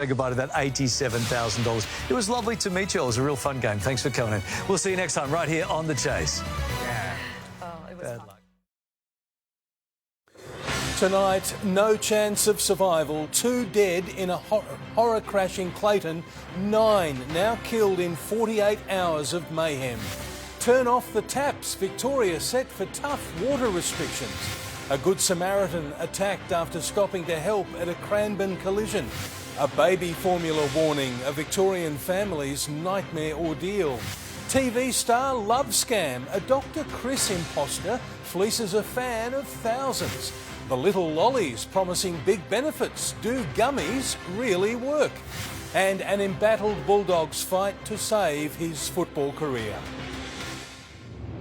Say goodbye to that $87,000. It was lovely to meet you. It was a real fun game. Thanks for coming in. We'll see you next time right here on The Chase. Yeah. Oh, it was Bad fun. luck. Tonight, no chance of survival. 2 dead in a horror crash in Clayton. 9 now killed in 48 hours of mayhem. Turn off the taps. Victoria set for tough water restrictions. A Good Samaritan attacked after stopping to help at a Cranbourne collision. A baby formula warning, a Victorian family's nightmare ordeal. TV star love scam, a Dr. Chris imposter fleeces a fan of thousands. The little lollies promising big benefits. Do gummies really work? And an embattled Bulldogs fight to save his football career.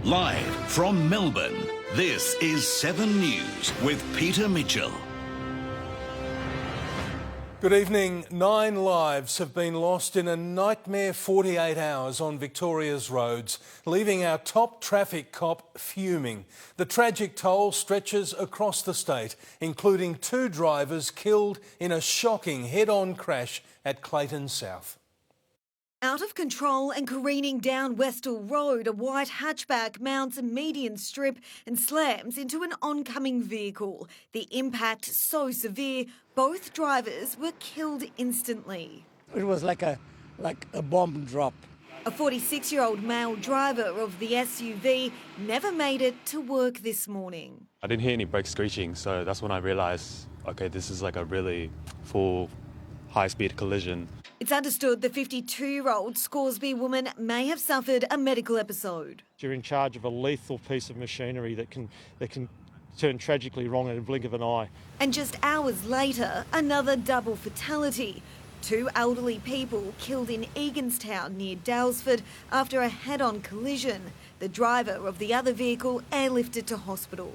Live from Melbourne, this is 7 News with Peter Mitchell. Good evening. 9 lives have been lost in a nightmare 48 hours on Victoria's roads, leaving our top traffic cop fuming. The tragic toll stretches across the state, including 2 drivers killed in a shocking head-on crash at Clayton South. Out of control and careening down Westall Road, a white hatchback mounts a median strip and slams into an oncoming vehicle. The impact so severe, both drivers were killed instantly. It was like a bomb drop. A 46-year-old male driver of the SUV never made it to work this morning. I didn't hear any brakes screeching, so that's when I realised, okay, this is like a really full high-speed collision. It's understood the 52-year-old Scoresby woman may have suffered a medical episode. You're in charge of a lethal piece of machinery that can turn tragically wrong in a blink of an eye. And just hours later, another double fatality. 2 elderly people killed in Eganstown near Dalesford after a head-on collision. The driver of the other vehicle airlifted to hospital.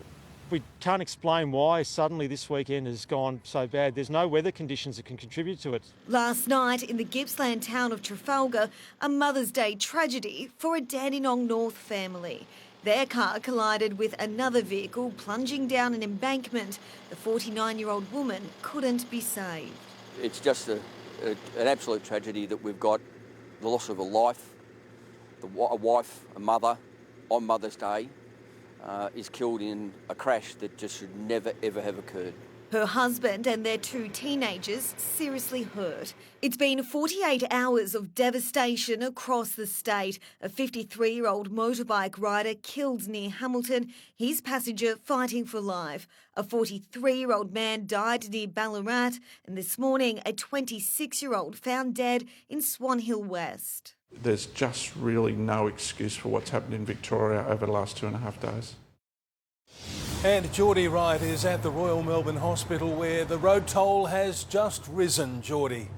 We can't explain why suddenly this weekend has gone so bad. There's no weather conditions that can contribute to it. Last night in the Gippsland town of Trafalgar, a Mother's Day tragedy for a Dandenong North family. Their car collided with another vehicle plunging down an embankment. The 49-year-old woman couldn't be saved. It's just an absolute tragedy that we've got the loss of a life, a wife, a mother on Mother's Day. Is killed in a crash that just should never ever have occurred. Her husband and their 2 teenagers seriously hurt. It's been 48 hours of devastation across the state. A 53-year-old motorbike rider killed near Hamilton, his passenger fighting for life. A 43-year-old man died near Ballarat, and this morning a 26-year-old found dead in Swan Hill West. There's just really no excuse for what's happened in Victoria over the last 2.5 days. And Geordie Wright is at the Royal Melbourne Hospital where the road toll has just risen. Geordie.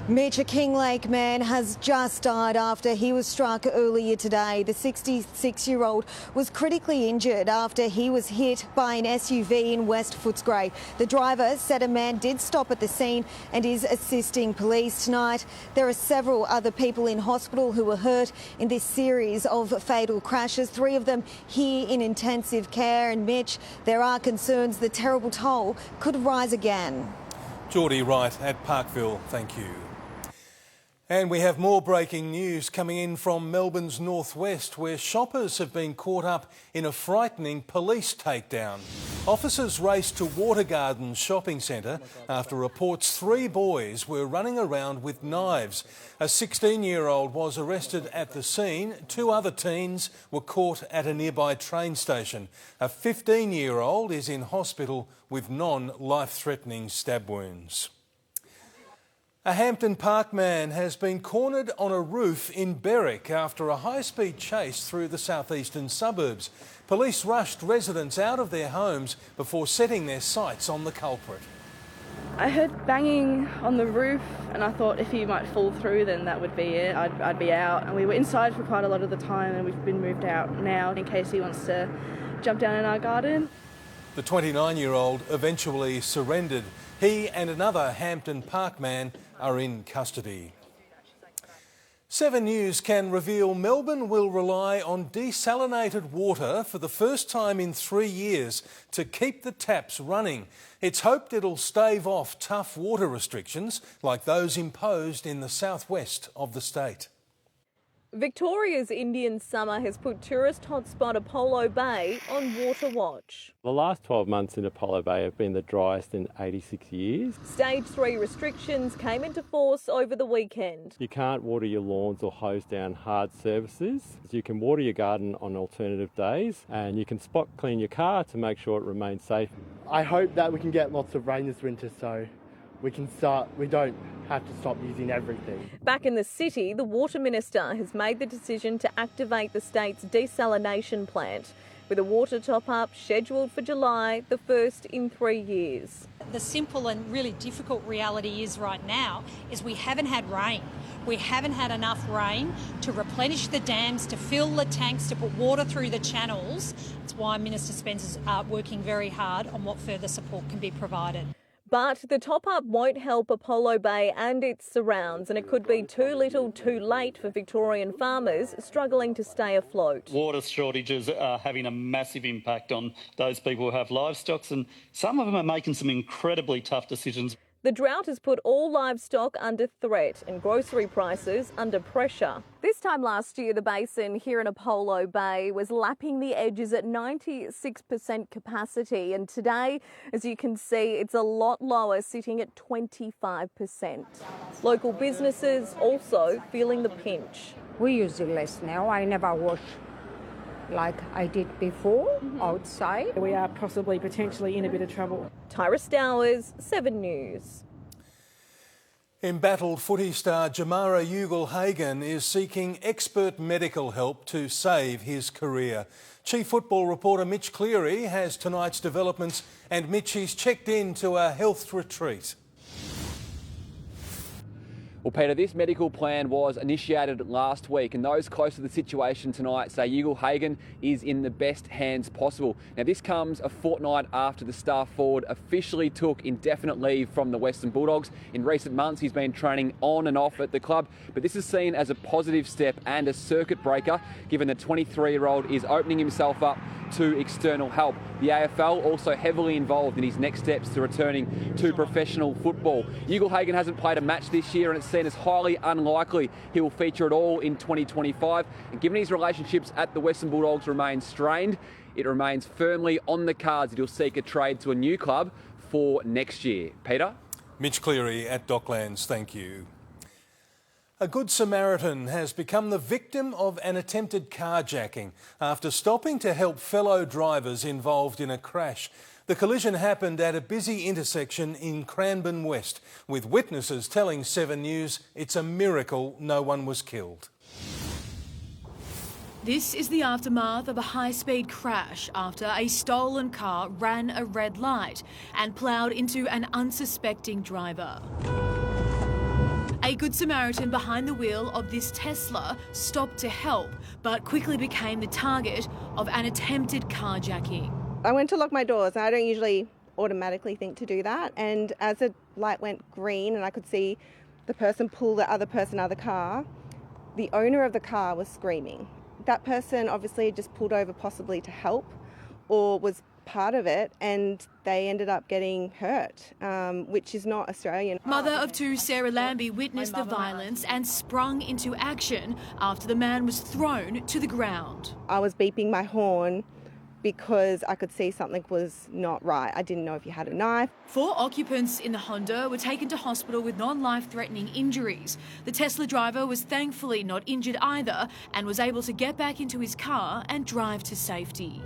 Mitch, a Kinglake man has just died after he was struck earlier today. The 66-year-old was critically injured after he was hit by an SUV in West Footscray. The driver said a man did stop at the scene and is assisting police tonight. There are several other people in hospital who were hurt in this series of fatal crashes, 3 of them here in intensive care. And Mitch, there are concerns the terrible toll could rise again. Geordie Wright at Parkville, thank you. And we have more breaking news coming in from Melbourne's northwest, where shoppers have been caught up in a frightening police takedown. Officers raced to Water Gardens shopping centre after reports 3 boys were running around with knives. A 16-year-old was arrested at the scene. 2 other teens were caught at a nearby train station. A 15-year-old is in hospital with non-life-threatening stab wounds. A Hampton Park man has been cornered on a roof in Berwick after a high-speed chase through the southeastern suburbs. Police rushed residents out of their homes before setting their sights on the culprit. I heard banging on the roof and I thought if he might fall through then that would be it. I'd be out. And we were inside for quite a lot of the time and we've been moved out now in case he wants to jump down in our garden. The 29-year-old eventually surrendered. He and another Hampton Park man are in custody. 7 News can reveal Melbourne will rely on desalinated water for the first time in 3 years to keep the taps running. It's hoped it'll stave off tough water restrictions like those imposed in the southwest of the state. Victoria's Indian summer has put tourist hotspot Apollo Bay on water watch. The last 12 months in Apollo Bay have been the driest in 86 years. Stage 3 restrictions came into force over the weekend. You can't water your lawns or hose down hard surfaces. You can water your garden on alternative days, and you can spot clean your car to make sure it remains safe. I hope that we can get lots of rain this winter so we don't have to stop using everything. Back in the city, the Water Minister has made the decision to activate the state's desalination plant, with a water top-up scheduled for July, the first in 3 years. The simple and really difficult reality is right now is we haven't had rain. We haven't had enough rain to replenish the dams, to fill the tanks, to put water through the channels. That's why Minister Spencer's working very hard on what further support can be provided. But the top-up won't help Apollo Bay and its surrounds, and it could be too little too late for Victorian farmers struggling to stay afloat. Water shortages are having a massive impact on those people who have livestock, and some of them are making some incredibly tough decisions. The drought has put all livestock under threat and grocery prices under pressure. This time last year, the basin here in Apollo Bay was lapping the edges at 96% capacity, and today, as you can see, it's a lot lower, sitting at 25%. Local businesses also feeling the pinch. We use it less now. I never wash like I did before outside. We are potentially in a bit of trouble. Tyra Stowers, 7 News. Embattled footy star Jamara Ugle-Hagan is seeking expert medical help to save his career. Chief Football reporter Mitch Cleary has tonight's developments, and Mitchie's checked into a health retreat. Well, Peter, this medical plan was initiated last week, and those close to the situation tonight say Ugle-Hagan is in the best hands possible. Now, this comes a fortnight after the star forward officially took indefinite leave from the Western Bulldogs. In recent months, he's been training on and off at the club, but this is seen as a positive step and a circuit breaker, given the 23-year-old is opening himself up to external help. The AFL also heavily involved in his next steps to returning to professional football. Ugle-Hagan hasn't played a match this year, and it's seen as highly unlikely he will feature at all in 2025. And given his relationships at the Western Bulldogs remain strained, it remains firmly on the cards that he'll seek a trade to a new club for next year. Peter? Mitch Cleary at Docklands, thank you. A Good Samaritan has become the victim of an attempted carjacking after stopping to help fellow drivers involved in a crash. The collision happened at a busy intersection in Cranbourne West, with witnesses telling 7 News it's a miracle no one was killed. This is the aftermath of a high-speed crash after a stolen car ran a red light and ploughed into an unsuspecting driver. A Good Samaritan behind the wheel of this Tesla stopped to help, but quickly became the target of an attempted carjacking. I went to lock my doors, and I don't usually automatically think to do that. And as the light went green and I could see the person pull the other person out of the car, the owner of the car was screaming. That person obviously had just pulled over possibly to help or was part of it, and they ended up getting hurt, which is not Australian. Mother of two Sarah Lambie witnessed the violence and sprung into action after the man was thrown to the ground. I was beeping my horn because I could see something was not right. I didn't know if you had a knife. 4 occupants in the Honda were taken to hospital with non-life-threatening injuries. The Tesla driver was thankfully not injured either and was able to get back into his car and drive to safety.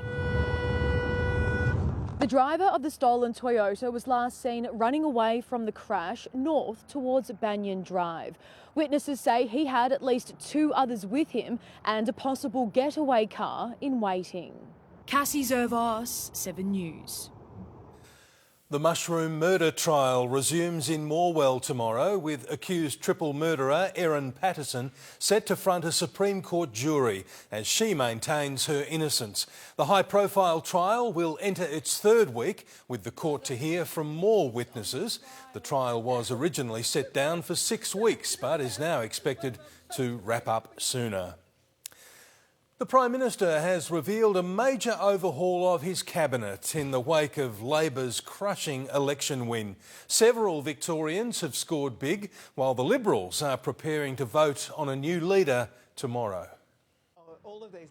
The driver of the stolen Toyota was last seen running away from the crash north towards Banyan Drive. Witnesses say he had at least 2 others with him and a possible getaway car in waiting. Cassie Zervos, 7 News. The mushroom murder trial resumes in Morwell tomorrow, with accused triple murderer Erin Patterson set to front a Supreme Court jury as she maintains her innocence. The high-profile trial will enter its third week, with the court to hear from more witnesses. The trial was originally set down for 6 weeks, but is now expected to wrap up sooner. The Prime Minister has revealed a major overhaul of his cabinet in the wake of Labor's crushing election win. Several Victorians have scored big, while the Liberals are preparing to vote on a new leader tomorrow.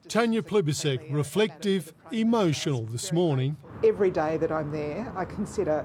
Tanya Plibersek, reflective, emotional this morning. Every day that I'm there, I consider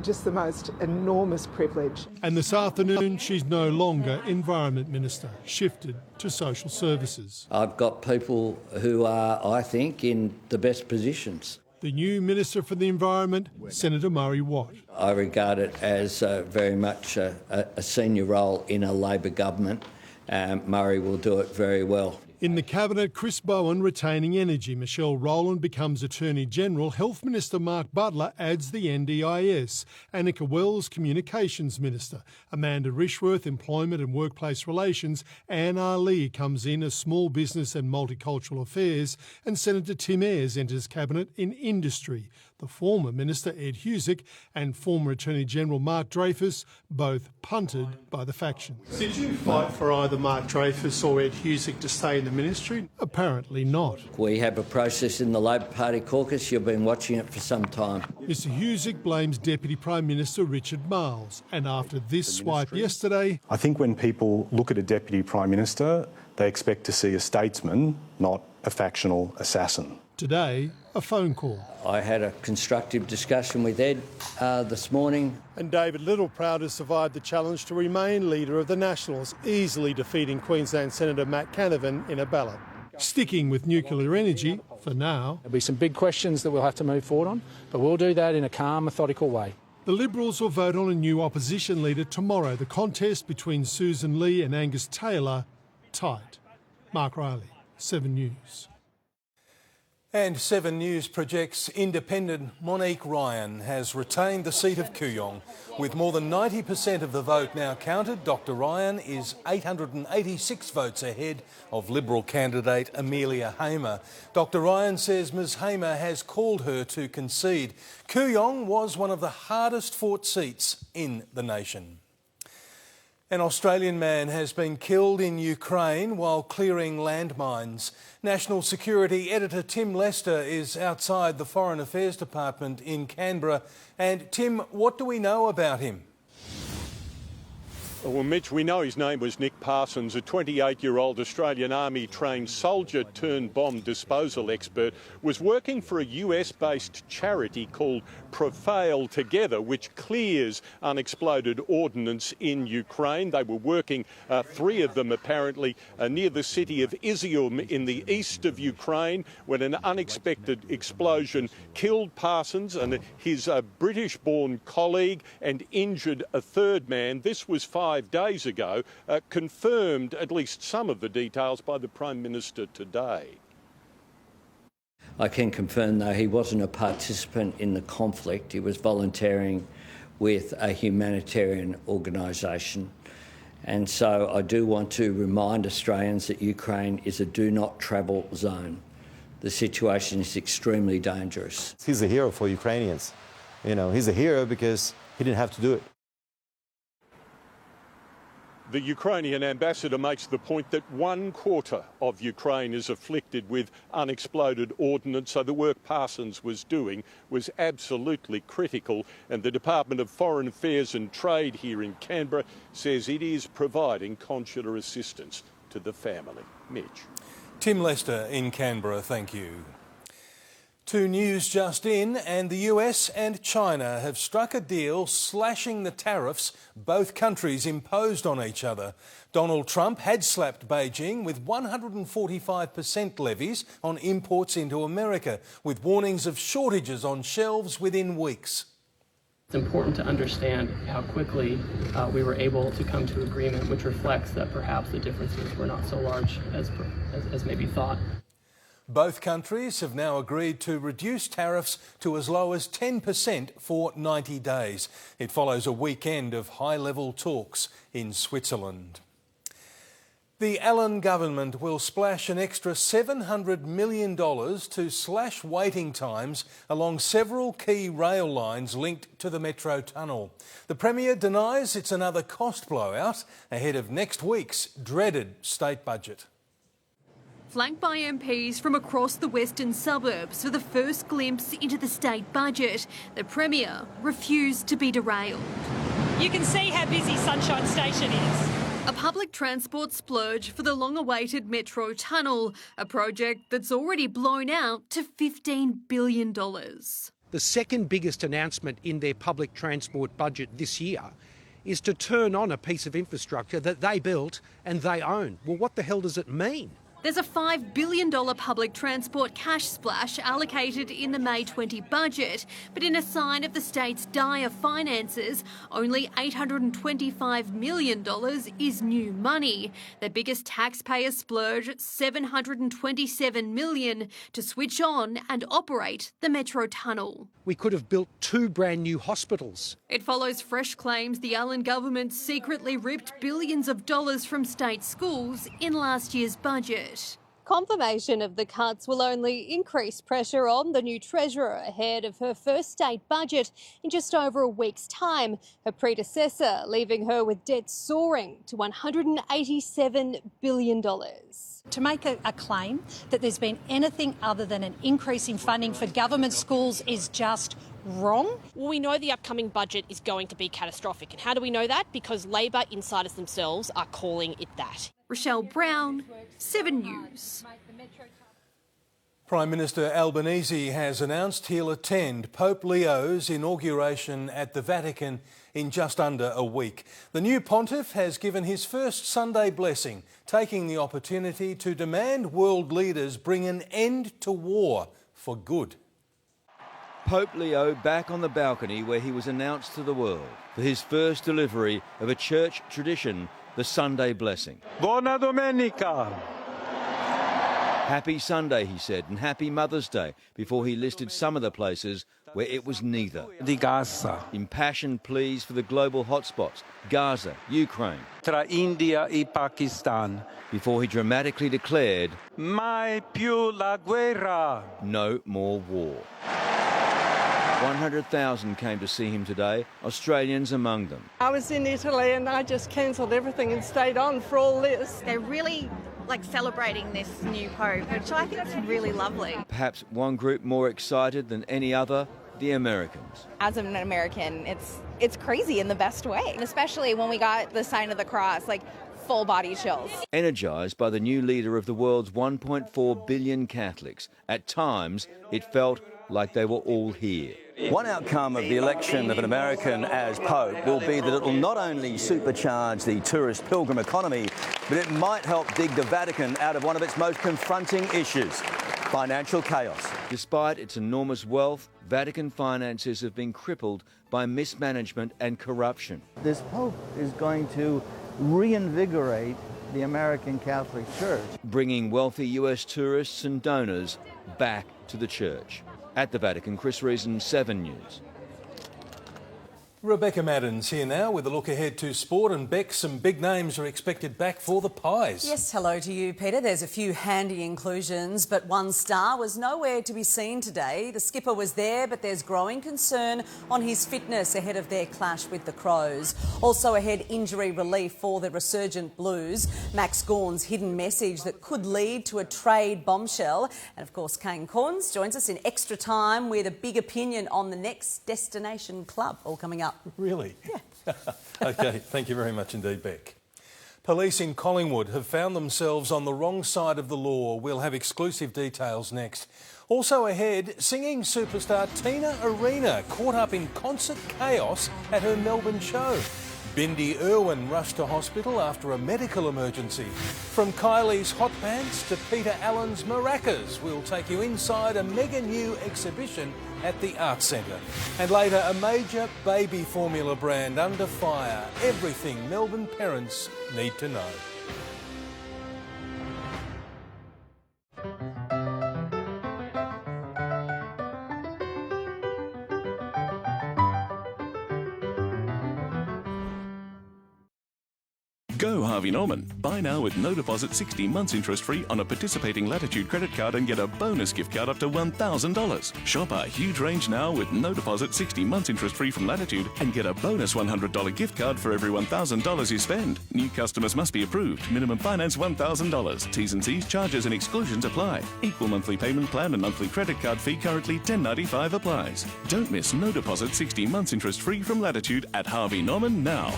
just the most enormous privilege. And this afternoon, she's no longer Environment Minister, shifted to Social Services. I've got people who are, I think, in the best positions. The new Minister for the Environment, Senator Murray Watt. I regard it as very much a senior role in a Labor government. Murray will do it very well. In the Cabinet, Chris Bowen retaining energy. Michelle Rowland becomes Attorney-General. Health Minister Mark Butler adds the NDIS. Annika Wells, Communications Minister. Amanda Rishworth, Employment and Workplace Relations. Anne Ali comes in as Small Business and Multicultural Affairs. And Senator Tim Ayres enters Cabinet in Industry. The former Minister Ed Husic and former Attorney-General Mark Dreyfus, both punted by the factions. Did you fight for either Mark Dreyfus or Ed Husic to stay in the ministry? Apparently not. We have a process in the Labor Party caucus. You've been watching it for some time. Mr Husic blames Deputy Prime Minister Richard Marles. And after this swipe yesterday... I think when people look at a Deputy Prime Minister, they expect to see a statesman, not a factional assassin. Today, a phone call. I had a constructive discussion with Ed this morning. And David Little proud to survive the challenge to remain leader of the Nationals, easily defeating Queensland Senator Matt Canavan in a ballot. Sticking with nuclear energy for now. There'll be some big questions that we'll have to move forward on, but we'll do that in a calm, methodical way. The Liberals will vote on a new opposition leader tomorrow. The contest between Susan Lee and Angus Taylor, tight. Mark Riley, 7 News. And 7 News projects independent Monique Ryan has retained the seat of Kooyong. With more than 90% of the vote now counted, Dr Ryan is 886 votes ahead of Liberal candidate Amelia Hamer. Dr Ryan says Ms Hamer has called her to concede. Kooyong was one of the hardest fought seats in the nation. An Australian man has been killed in Ukraine while clearing landmines. National Security Editor Tim Lester is outside the Foreign Affairs Department in Canberra. And Tim, what do we know about him? Well, Mitch, we know his name was Nick Parsons, a 28-year-old Australian Army-trained soldier turned bomb disposal expert, was working for a US-based charity called Prevail Together, which clears unexploded ordnance in Ukraine. They were working, 3 of them apparently, near the city of Izium in the east of Ukraine, when an unexpected explosion killed Parsons and his British-born colleague and injured a third man. This was 5 days ago, confirmed at least some of the details by the Prime Minister today. I can confirm, though, he wasn't a participant in the conflict. He was volunteering with a humanitarian organisation. And so I do want to remind Australians that Ukraine is a do-not-travel zone. The situation is extremely dangerous. He's a hero for Ukrainians. You know, he's a hero because he didn't have to do it. The Ukrainian ambassador makes the point that 1/4 of Ukraine is afflicted with unexploded ordnance, so the work Parsons was doing was absolutely critical, and the Department of Foreign Affairs and Trade here in Canberra says it is providing consular assistance to the family. Mitch. Tim Lester in Canberra, thank you. 2 news just in, and the US and China have struck a deal slashing the tariffs both countries imposed on each other. Donald Trump had slapped Beijing with 145% levies on imports into America, with warnings of shortages on shelves within weeks. It's important to understand how quickly we were able to come to agreement, which reflects that perhaps the differences were not so large as maybe thought. Both countries have now agreed to reduce tariffs to as low as 10% for 90 days. It follows a weekend of high-level talks in Switzerland. The Allen government will splash an extra $700 million to slash waiting times along several key rail lines linked to the Metro Tunnel. The Premier denies it's another cost blowout ahead of next week's dreaded state budget. Flanked by MPs from across the western suburbs for the first glimpse into the state budget, the Premier refused to be derailed. You can see how busy Sunshine Station is. A public transport splurge for the long-awaited Metro Tunnel, a project that's already blown out to $15 billion. The second biggest announcement in their public transport budget this year is to turn on a piece of infrastructure that they built and they own. Well, what the hell does it mean? There's a $5 billion public transport cash splash allocated in the May 20 budget, but in a sign of the state's dire finances, only $825 million is new money. The biggest taxpayer splurge, $727 million to switch on and operate the Metro Tunnel. We could have built 2 brand new hospitals. It follows fresh claims the Allen government secretly ripped billions of dollars from state schools in last year's budget. Confirmation of the cuts will only increase pressure on the new Treasurer ahead of her first state budget in just over a week's time, her predecessor leaving her with debt soaring to $187 billion. To make a claim that there's been anything other than an increase in funding for government schools is just wrong. Well, we know the upcoming budget is going to be catastrophic. And how do we know that? Because Labor insiders themselves are calling it that. Rochelle Brown, 7 News. Prime Minister Albanese has announced he'll attend Pope Leo's inauguration at the Vatican in just under a week. The new pontiff has given his first Sunday blessing, taking the opportunity to demand world leaders bring an end to war for good. Pope Leo back on the balcony where he was announced to the world for his first delivery of a church tradition, the Sunday blessing. Buona Domenica! Happy Sunday, he said, and happy Mother's Day, before he listed some of the places where it was neither. Di Gaza. Impassioned pleas for the global hotspots, Gaza, Ukraine. Tra India e Pakistan. Before he dramatically declared, Mai più la guerra. No more war. 100,000 came to see him today, Australians among them. I was in Italy and I just cancelled everything and stayed on for all this. They're really celebrating this new Pope, which I think is really lovely. Perhaps one group more excited than any other, the Americans. As an American, it's crazy in the best way, and especially when we got the sign of the cross, full body chills. Energised by the new leader of the world's 1.4 billion Catholics, at times it felt like they were all here. One outcome of the election of an American as Pope will be that it will not only supercharge the tourist pilgrim economy, but it might help dig the Vatican out of one of its most confronting issues, financial chaos. Despite its enormous wealth, Vatican finances have been crippled by mismanagement and corruption. This Pope is going to reinvigorate the American Catholic Church, bringing wealthy US tourists and donors back to the church. At the Vatican, Chris Reason, 7 News. Rebecca Maddens here now with a look ahead to sport, and Beck, some big names are expected back for the Pies. Yes, hello to you, Peter. There's a few handy inclusions, but one star was nowhere to be seen today. The skipper was there, but there's growing concern on his fitness ahead of their clash with the Crows. Also ahead, injury relief for the resurgent Blues. Max Gawn's hidden message that could lead to a trade bombshell. And of course, Kane Corns joins us in extra time with a big opinion on the next destination club, all coming up. Really? Yeah. OK, thank you very much indeed, Beck. Police in Collingwood have found themselves on the wrong side of the law. We'll have exclusive details next. Also ahead, singing superstar Tina Arena caught up in concert chaos at her Melbourne show. Bindi Irwin rushed to hospital after a medical emergency. From Kylie's hot pants to Peter Allen's maracas, we'll take you inside a mega new exhibition at the Arts Centre. And later, a major baby formula brand under fire. Everything Melbourne parents need to know. Go Harvey Norman. Buy now with no deposit, 60 months interest free on a participating Latitude credit card and get a bonus gift card up to $1,000. Shop our huge range now with no deposit, 60 months interest free from Latitude and get a bonus $100 gift card for every $1,000 you spend. New customers must be approved. Minimum finance $1,000. T's and C's, charges and exclusions apply. Equal monthly payment plan and monthly credit card fee currently $10.95 applies. Don't miss no deposit, 60 months interest free from Latitude at Harvey Norman now.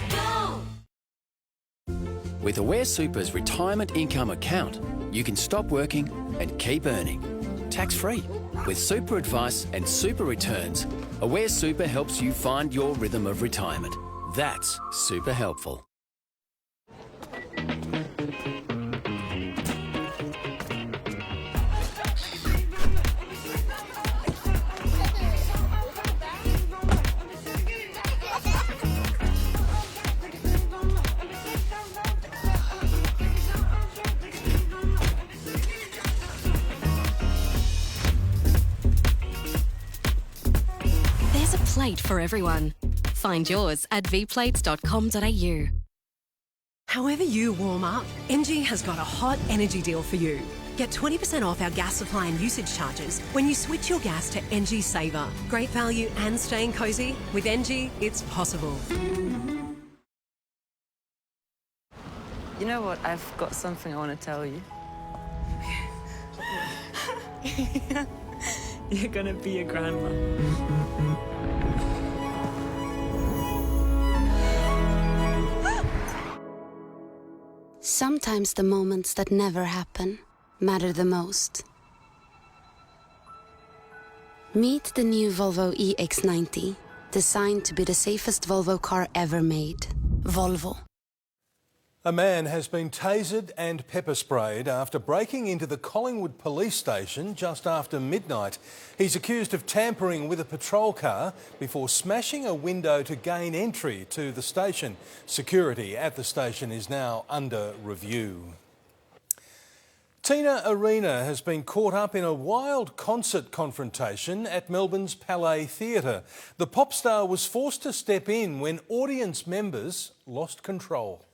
With Aware Super's retirement income account, you can stop working and keep earning. Tax-free. With super advice and super returns, Aware Super helps you find your rhythm of retirement. That's super helpful. Plate for everyone. Find yours at vplates.com.au. However you warm up, NG has got a hot energy deal for you. Get 20% off our gas supply and usage charges when you switch your gas to NG Saver. Great value and staying cosy. With NG, it's possible. You know what? I've got something I want to tell you. You're gonna be a grandma. Sometimes the moments that never happen matter the most. Meet the new Volvo EX90, designed to be the safest Volvo car ever made. Volvo. A man has been tasered and pepper sprayed after breaking into the Collingwood police station just after midnight. He's accused of tampering with a patrol car before smashing a window to gain entry to the station. Security at the station is now under review. Tina Arena has been caught up in a wild concert confrontation at Melbourne's Palais Theatre. The pop star was forced to step in when audience members lost control.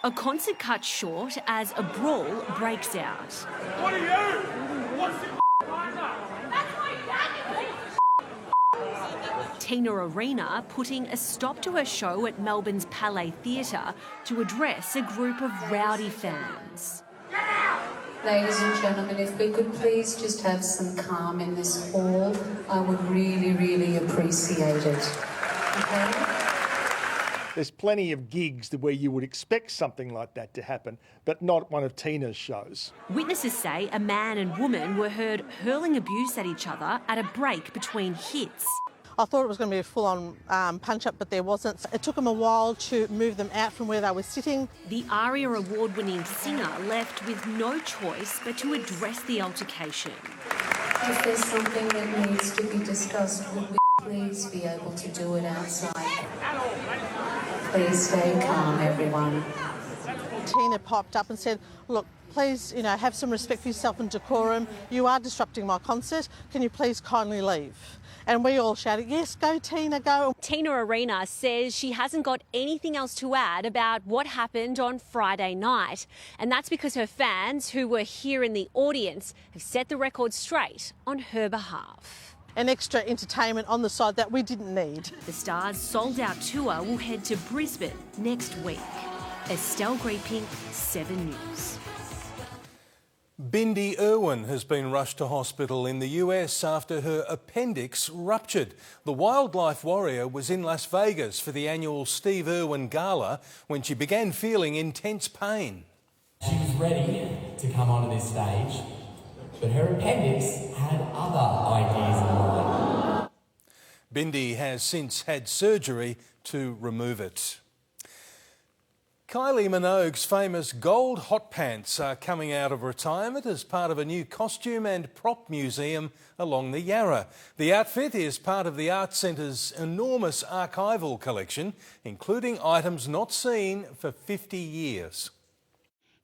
A concert cut short as a brawl breaks out. What are you? What's your Tina Arena putting a stop to her show at Melbourne's Palais Theatre to address a group of rowdy fans. Ladies and gentlemen, if we could please just have some calm in this hall, I would really, really appreciate it. Okay? There's plenty of gigs where you would expect something like that to happen, but not one of Tina's shows. Witnesses say a man and woman were heard hurling abuse at each other at a break between hits. I thought it was going to be a full-on punch-up, but there wasn't. It took them a while to move them out from where they were sitting. The ARIA award-winning singer left with no choice but to address the altercation. If there's something that needs to be discussed, would we please be able to do it outside? Please stay calm, everyone. Tina popped up and said, look, please, have some respect for yourself and decorum. You are disrupting my concert. Can you please kindly leave? And we all shouted, yes, go Tina, go. Tina Arena says she hasn't got anything else to add about what happened on Friday night. And that's because her fans, who were here in the audience, have set the record straight on her behalf. An extra entertainment on the side that we didn't need. The Stars' sold-out tour will head to Brisbane next week. Estelle Greeping, 7 News. Bindi Irwin has been rushed to hospital in the US after her appendix ruptured. The wildlife warrior was in Las Vegas for the annual Steve Irwin Gala when she began feeling intense pain. She was ready to come onto this stage, but her appendix had other ideas in mind. Bindi has since had surgery to remove it. Kylie Minogue's famous gold hot pants are coming out of retirement as part of a new costume and prop museum along the Yarra. The outfit is part of the Art Centre's enormous archival collection, including items not seen for 50 years.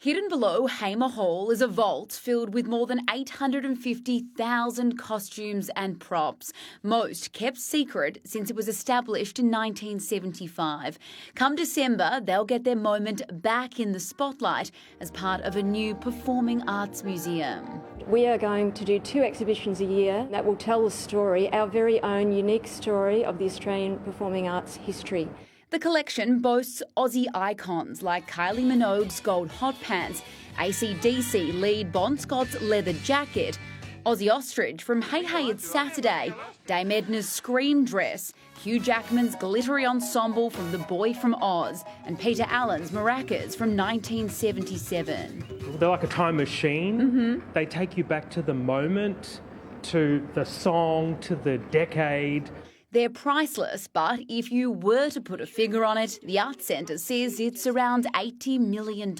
Hidden below Hamer Hall is a vault filled with more than 850,000 costumes and props, most kept secret since it was established in 1975. Come December, they'll get their moment back in the spotlight as part of a new performing arts museum. We are going to do 2 exhibitions a year that will tell the story, our very own unique story of the Australian performing arts history. The collection boasts Aussie icons like Kylie Minogue's gold hot pants, AC/DC lead Bon Scott's leather jacket, Aussie Ostrich from Hey Hey It's Saturday, Dame Edna's scream dress, Hugh Jackman's glittery ensemble from The Boy from Oz, and Peter Allen's maracas from 1977. They're like a time machine. They take you back to the moment, to the song, to the decade. They're priceless, but if you were to put a figure on it, the Arts Centre says it's around $80 million.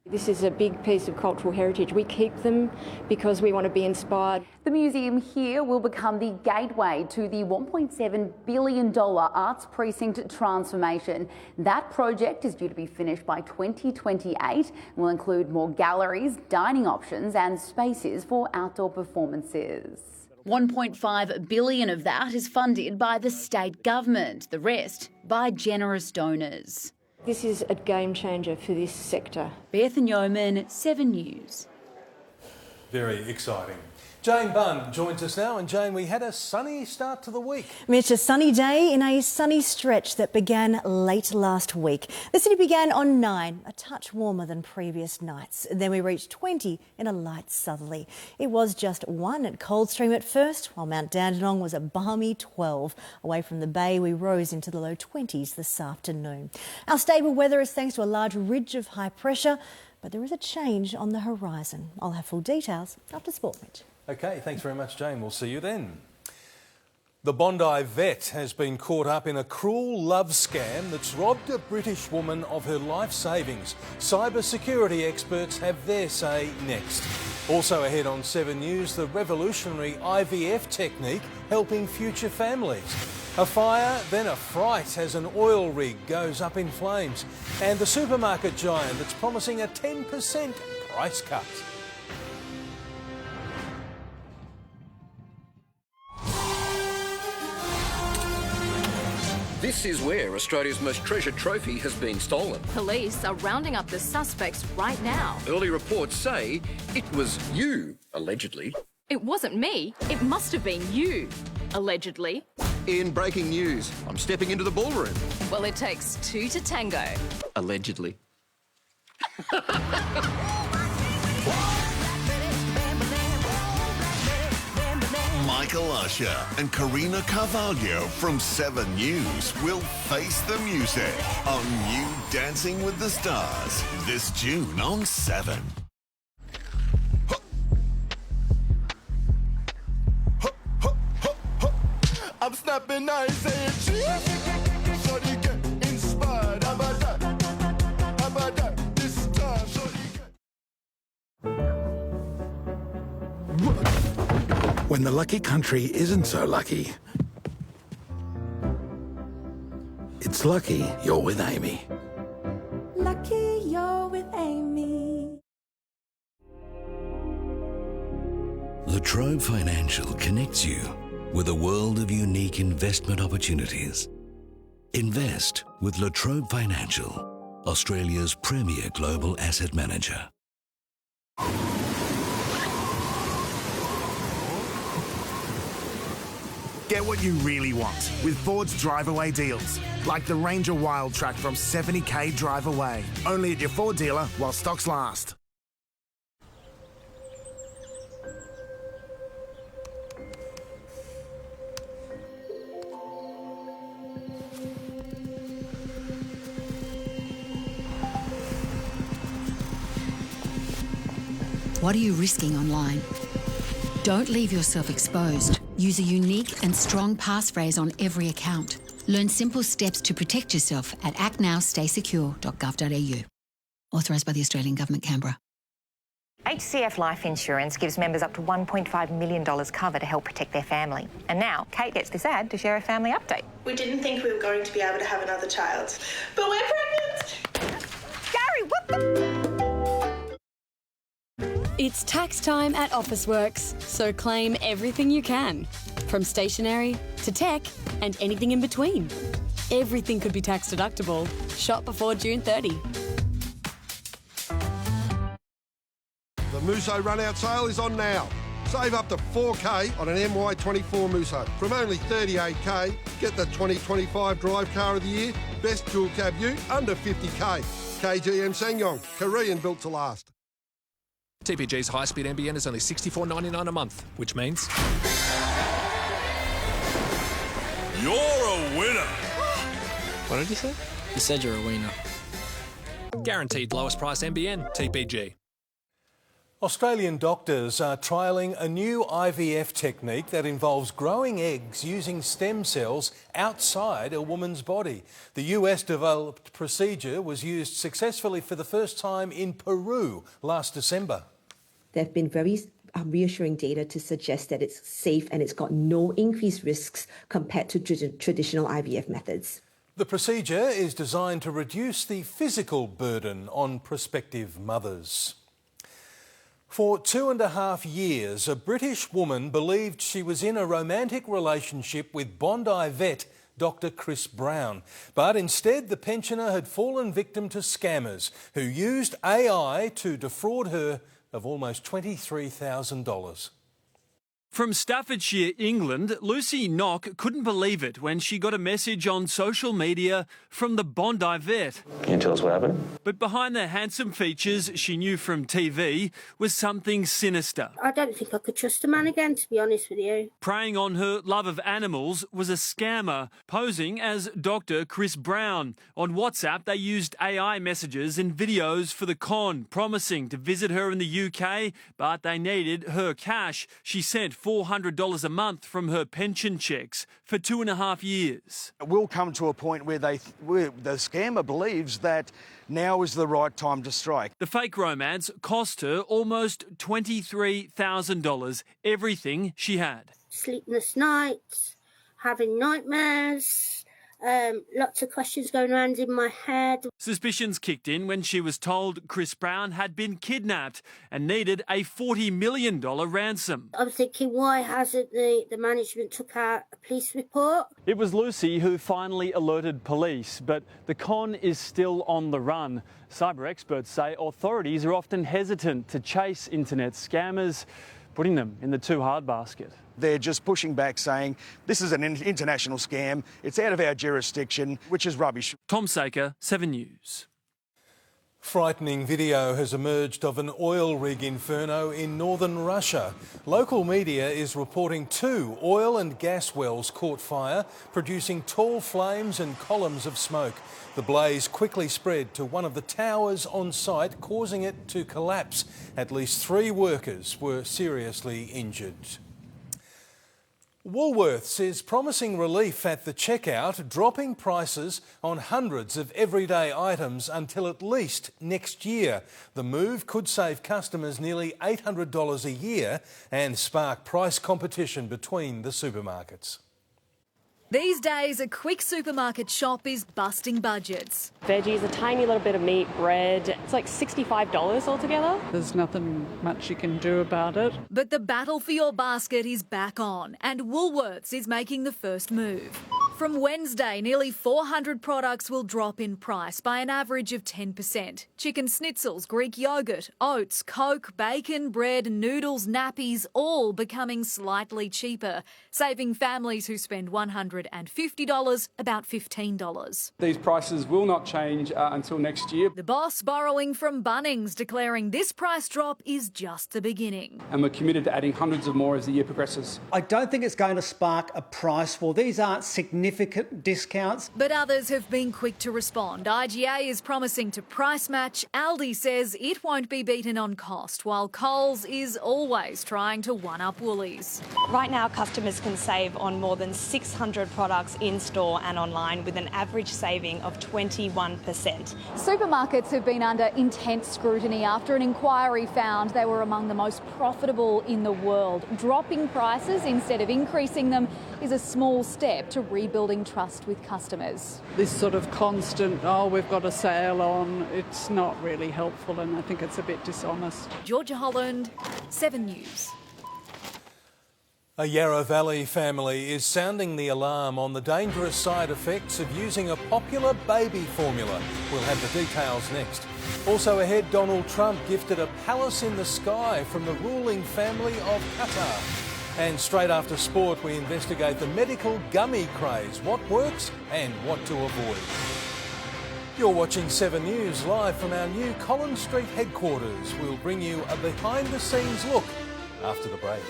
This is a big piece of cultural heritage. We keep them because we want to be inspired. The museum here will become the gateway to the $1.7 billion arts precinct transformation. That project is due to be finished by 2028 and will include more galleries, dining options and spaces for outdoor performances. $1.5 billion of that is funded by the state government, the rest by generous donors. This is a game changer for this sector. Bethan Yeoman, 7 News. Very exciting. Jane Bunn joins us now, and Jane, we had a sunny start to the week. Mitch, a sunny day in a sunny stretch that began late last week. The city began on 9, a touch warmer than previous nights. Then we reached 20 in a light southerly. It was just 1 at Coldstream at first, while Mount Dandenong was a balmy 12. Away from the bay, we rose into the low 20s this afternoon. Our stable weather is thanks to a large ridge of high pressure, but there is a change on the horizon. I'll have full details after sport, Mitch. OK, thanks very much, Jane. We'll see you then. The Bondi vet has been caught up in a cruel love scam that's robbed a British woman of her life savings. Cybersecurity experts have their say next. Also ahead on 7 News, the revolutionary IVF technique helping future families. A fire, then a fright as an oil rig goes up in flames. And the supermarket giant that's promising a 10% price cut. This is where Australia's most treasured trophy has been stolen. Police are rounding up the suspects right now. Early reports say it was you, allegedly. It wasn't me. It must have been you, allegedly. In breaking news, I'm stepping into the ballroom. Well, it takes 2 to tango. Allegedly. Michael Usher and Karina Carvalho from 7 News will face the music on New Dancing with the Stars this June on 7. I'm snapping now and saying cheese. Shorty get inspired. How about that? How about that? This time, shorty get. When the lucky country isn't so lucky, it's lucky you're with Amy. Lucky you're with Amy. Latrobe Financial connects you with a world of unique investment opportunities. Invest with Latrobe Financial, Australia's premier global asset manager. Get what you really want with Ford's drive-away deals, like the Ranger Wild Track from 70k drive away. Only at your Ford dealer while stocks last. What are you risking online? Don't leave yourself exposed. Use a unique and strong passphrase on every account. Learn simple steps to protect yourself at actnowstaysecure.gov.au. Authorised by the Australian Government, Canberra. HCF Life Insurance gives members up to $1.5 million cover to help protect their family. And now, Kate gets this ad to share a family update. We didn't think we were going to be able to have another child, but we're pregnant! Gary, what the... It's tax time at Officeworks, so claim everything you can. From stationery to tech and anything in between. Everything could be tax deductible. Shop before June 30. The Musso run-out sale is on now. Save up to 4K on an MY24 Musso. From only 38K, get the 2025 Drive Car of the Year, best dual cab ute under 50K. KGM Ssangyong, Korean built to last. TPG's high-speed NBN is only $64.99 a month, which means... You're a winner! What did you say? He said you're a winner. Guaranteed lowest price NBN, TPG. Australian doctors are trialling a new IVF technique that involves growing eggs using stem cells outside a woman's body. The US-developed procedure was used successfully for the first time in Peru last December. There have been very reassuring data to suggest that it's safe and it's got no increased risks compared to traditional IVF methods. The procedure is designed to reduce the physical burden on prospective mothers. For 2.5 years, a British woman believed she was in a romantic relationship with Bondi vet Dr. Chris Brown. But instead, the pensioner had fallen victim to scammers who used AI to defraud her of almost $23,000. From Staffordshire, England, Lucy Knock couldn't believe it when she got a message on social media from the Bondi vet. Can you tell us what happened? But behind the handsome features she knew from TV was something sinister. I don't think I could trust a man again, to be honest with you. Preying on her love of animals was a scammer, posing as Dr. Chris Brown. On WhatsApp, they used AI messages and videos for the con, promising to visit her in the UK, but they needed her cash. She sent $400 a month from her pension checks for 2.5 years. It will come to a point where the scammer believes that now is the right time to strike. The fake romance cost her almost $23,000, everything she had. Sleepless nights, having nightmares, lots of questions going around in my head. Suspicions kicked in when she was told Chris Brown had been kidnapped and needed a $40 million ransom. I was thinking, why hasn't the management took out a police report? It was Lucy who finally alerted police, but the con is still on the run. Cyber experts say authorities are often hesitant to chase internet scammers, putting them in the too hard basket. They're just pushing back, saying this is an international scam, it's out of our jurisdiction, which is rubbish. Tom Saker, 7 News. Frightening video has emerged of an oil rig inferno in northern Russia. Local media is reporting 2 oil and gas wells caught fire, producing tall flames and columns of smoke. The blaze quickly spread to one of the towers on site, causing it to collapse. At least 3 workers were seriously injured. Woolworths is promising relief at the checkout, dropping prices on hundreds of everyday items until at least next year. The move could save customers nearly $800 a year and spark price competition between the supermarkets. These days, a quick supermarket shop is busting budgets. Veggies, a tiny little bit of meat, bread. It's like $65 altogether. There's nothing much you can do about it. But the battle for your basket is back on, and Woolworths is making the first move. From Wednesday, nearly 400 products will drop in price by an average of 10%. Chicken schnitzels, Greek yoghurt, oats, Coke, bacon, bread, noodles, nappies, all becoming slightly cheaper, saving families who spend $150 about $15. These prices will not change until next year. The boss borrowing from Bunnings, declaring this price drop is just the beginning. And we're committed to adding hundreds of more as the year progresses. I don't think it's going to spark a price war. These aren't significant discounts. But others have been quick to respond. IGA is promising to price match. Aldi says it won't be beaten on cost, while Coles is always trying to one-up Woolies. Right now, customers can save on more than 600 products in-store and online with an average saving of 21%. Supermarkets have been under intense scrutiny after an inquiry found they were among the most profitable in the world. Dropping prices instead of increasing them is a small step to rebuilding trust with customers. This sort of constant, oh, we've got a sale on, it's not really helpful, and I think it's a bit dishonest. Georgia Holland, 7 News. A Yarra Valley family is sounding the alarm on the dangerous side effects of using a popular baby formula. We'll have the details next. Also ahead, Donald Trump gifted a palace in the sky from the ruling family of Qatar. And straight after sport, we investigate the medical gummy craze, what works and what to avoid. You're watching 7 News live from our new Collins Street headquarters. We'll bring you a behind-the-scenes look after the break.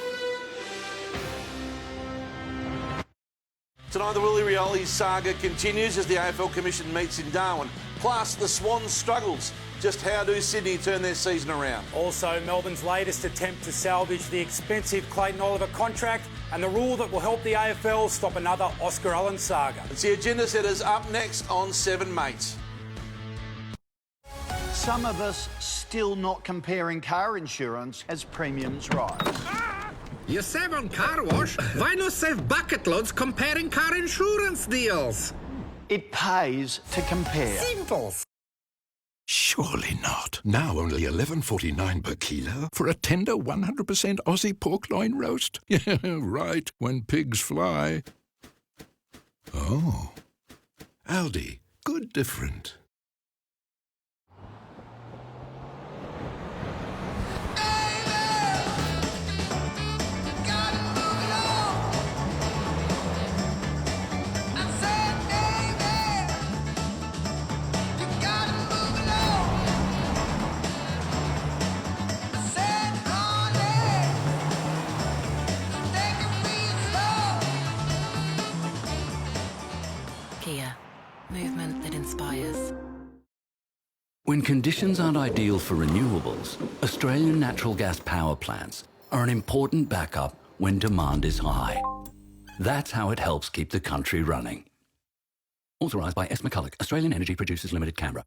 Tonight, the Willie Rioli saga continues as the AFL Commission meets in Darwin. Plus, the Swans struggles. Just how do Sydney turn their season around? Also, Melbourne's latest attempt to salvage the expensive Clayton Oliver contract and the rule that will help the AFL stop another Oscar Allen saga. It's the agenda setters up next on 7 Mates. Some of us still not comparing car insurance as premiums rise. You save on car wash, why not save bucket loads comparing car insurance deals? It pays to compare. Simple. Surely not. Now only $11.49 per kilo for a tender 100% Aussie pork loin roast. Yeah, right, when pigs fly. Oh. Aldi, good different. Movement that inspires. When conditions aren't ideal for renewables, Australian natural gas power plants are an important backup when demand is high. That's how it helps keep the country running. Authorised by S. McCulloch, Australian Energy Producers Limited, Canberra.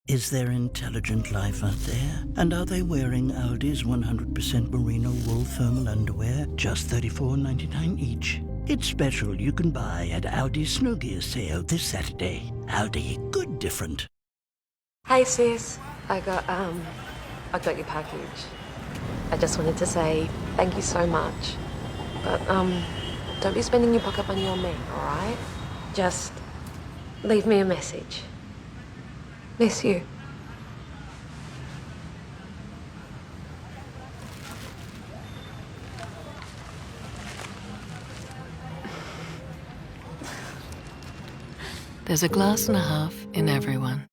Is there intelligent life out there? And are they wearing Aldi's 100% merino wool thermal underwear, just $34.99 each? It's special you can buy at Aldi's Snow Gear sale this Saturday. Aldi, good different. Hey sis, I got your package. I just wanted to say thank you so much. But don't be spending your pocket money on me, alright? Just leave me a message. Miss you. There's a glass and a half in everyone.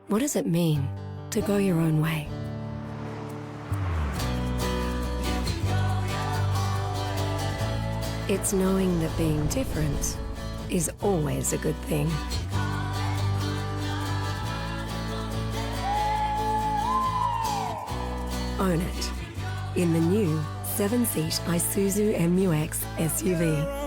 What does it mean to go your own way? It's knowing that being different is always a good thing. Own it in the new 7-seat Isuzu MU-X SUV.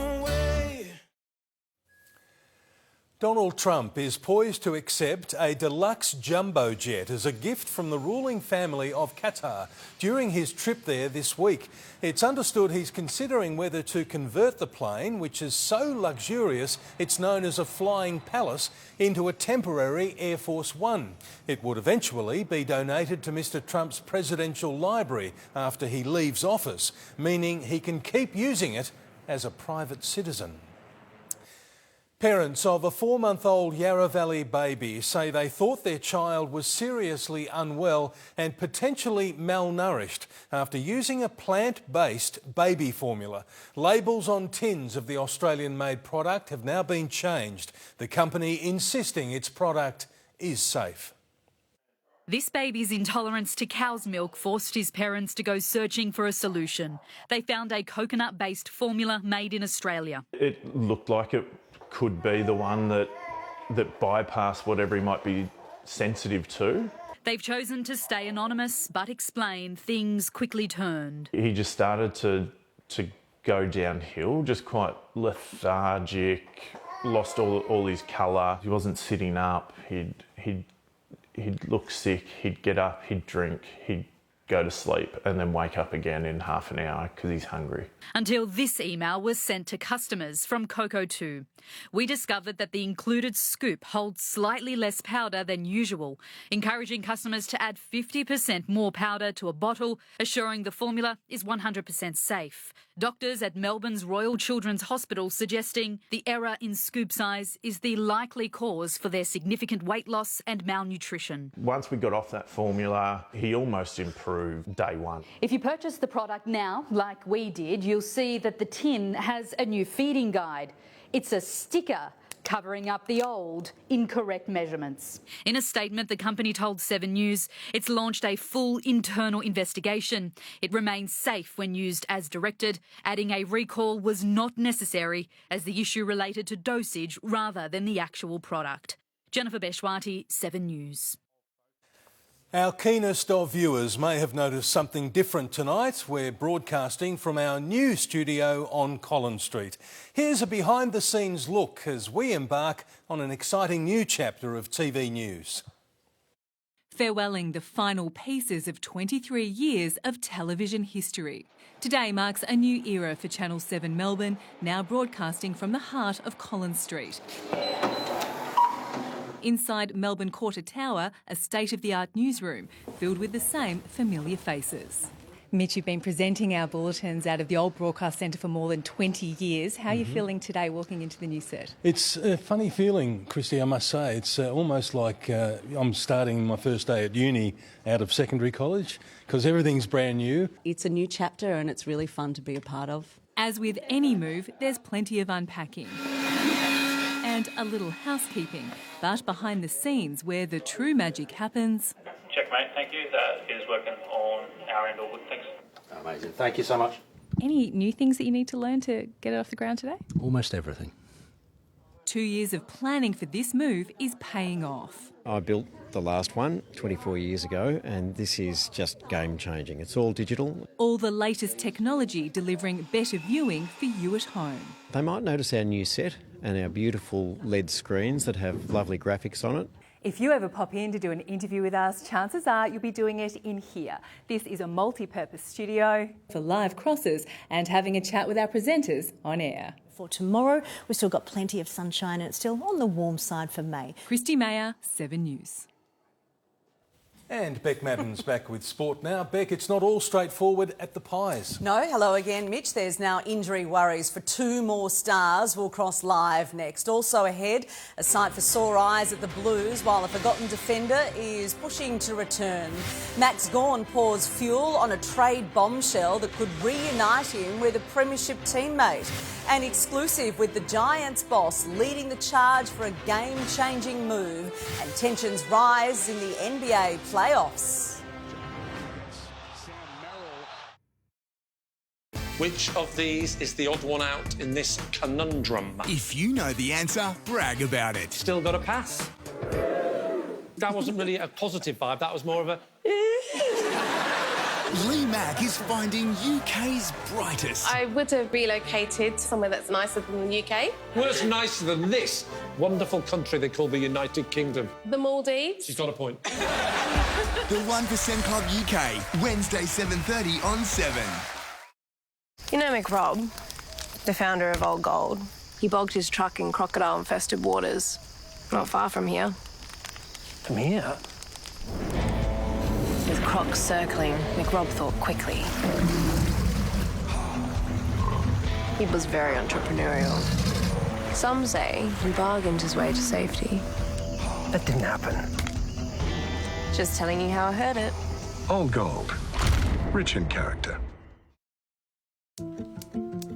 Donald Trump is poised to accept a deluxe jumbo jet as a gift from the ruling family of Qatar during his trip there this week. It's understood he's considering whether to convert the plane, which is so luxurious it's known as a flying palace, into a temporary Air Force One. It would eventually be donated to Mr Trump's presidential library after he leaves office, meaning he can keep using it as a private citizen. Parents of a 4-month-old Yarra Valley baby say they thought their child was seriously unwell and potentially malnourished after using a plant-based baby formula. Labels on tins of the Australian-made product have now been changed, the company insisting its product is safe. This baby's intolerance to cow's milk forced his parents to go searching for a solution. They found a coconut-based formula made in Australia. It looked like it could be the one that bypassed whatever he might be sensitive to. They've chosen to stay anonymous, but explain things quickly turned. He just started to go downhill, just quite lethargic, lost all his colour. He wasn't sitting up. He'd look sick. He'd get up. He'd drink. He'd go to sleep and then wake up again in half an hour because he's hungry. Until this email was sent to customers from Coco2. We discovered that the included scoop holds slightly less powder than usual, encouraging customers to add 50% more powder to a bottle, assuring the formula is 100% safe. Doctors at Melbourne's Royal Children's Hospital suggesting the error in scoop size is the likely cause for their significant weight loss and malnutrition. Once we got off that formula, he almost improved day one. If you purchase the product now, like we did, you'll see that the tin has a new feeding guide. It's a sticker covering up the old, incorrect measurements. In a statement, the company told 7 News it's launched a full internal investigation. It remains safe when used as directed, adding a recall was not necessary as the issue related to dosage rather than the actual product. Jennifer Beshwati, 7 News. Our keenest of viewers may have noticed something different tonight. We're broadcasting from our new studio on Collins Street. Here's a behind-the-scenes look as we embark on an exciting new chapter of TV news. Farewelling the final pieces of 23 years of television history. Today marks a new era for Channel 7 Melbourne, now broadcasting from the heart of Collins Street. Inside Melbourne Quarter Tower, a state-of-the-art newsroom filled with the same familiar faces. Mitch, you've been presenting our bulletins out of the old broadcast centre for more than 20 years. How are you feeling today walking into the new set? It's a funny feeling, Christy, I must say. It's almost like I'm starting my first day at uni out of secondary college because everything's brand new. It's a new chapter and it's really fun to be a part of. As with any move, there's plenty of unpacking and a little housekeeping. But behind the scenes where the true magic happens... Checkmate, thank you. That is working on our end all good. Thanks. Amazing. Thank you so much. Any new things that you need to learn to get it off the ground today? Almost everything. 2 years of planning for this move is paying off. I built the last one 24 years ago and this is just game-changing. It's all digital. All the latest technology delivering better viewing for you at home. They might notice our new set and our beautiful LED screens that have lovely graphics on it. If you ever pop in to do an interview with us, chances are you'll be doing it in here. This is a multi-purpose studio for live crosses and having a chat with our presenters on air. For tomorrow, we've still got plenty of sunshine and it's still on the warm side for May. Christy Mayer, 7 News. And Beck Madden's back with sport now. Beck, it's not all straightforward at the Pies. No, hello again, Mitch. There's now injury worries for 2 more stars. We'll cross live next. Also ahead, a sight for sore eyes at the Blues while a forgotten defender is pushing to return. Max Gawn pours fuel on a trade bombshell that could reunite him with a premiership teammate. And exclusive with the Giants boss leading the charge for a game-changing move and tensions rise in the NBA playoffs. Which of these is the odd one out in this conundrum? If you know the answer, brag about it. Still got a pass? That wasn't really a positive vibe, that was more of a... Lee Mack is finding UK's brightest. I would have relocated somewhere that's nicer than the UK. What's nicer than this wonderful country they call the United Kingdom? The Maldives. She's got a point. The 1% Club UK, Wednesday 7:30 on 7. You know Mick Robb, the founder of Old Gold. He bogged his truck in crocodile-infested waters, not far from here. From here? With crocs circling, Mick Robb thought quickly. He was very entrepreneurial. Some say he bargained his way to safety. That didn't happen. Just telling you how I heard it. Old Gold. Rich in character.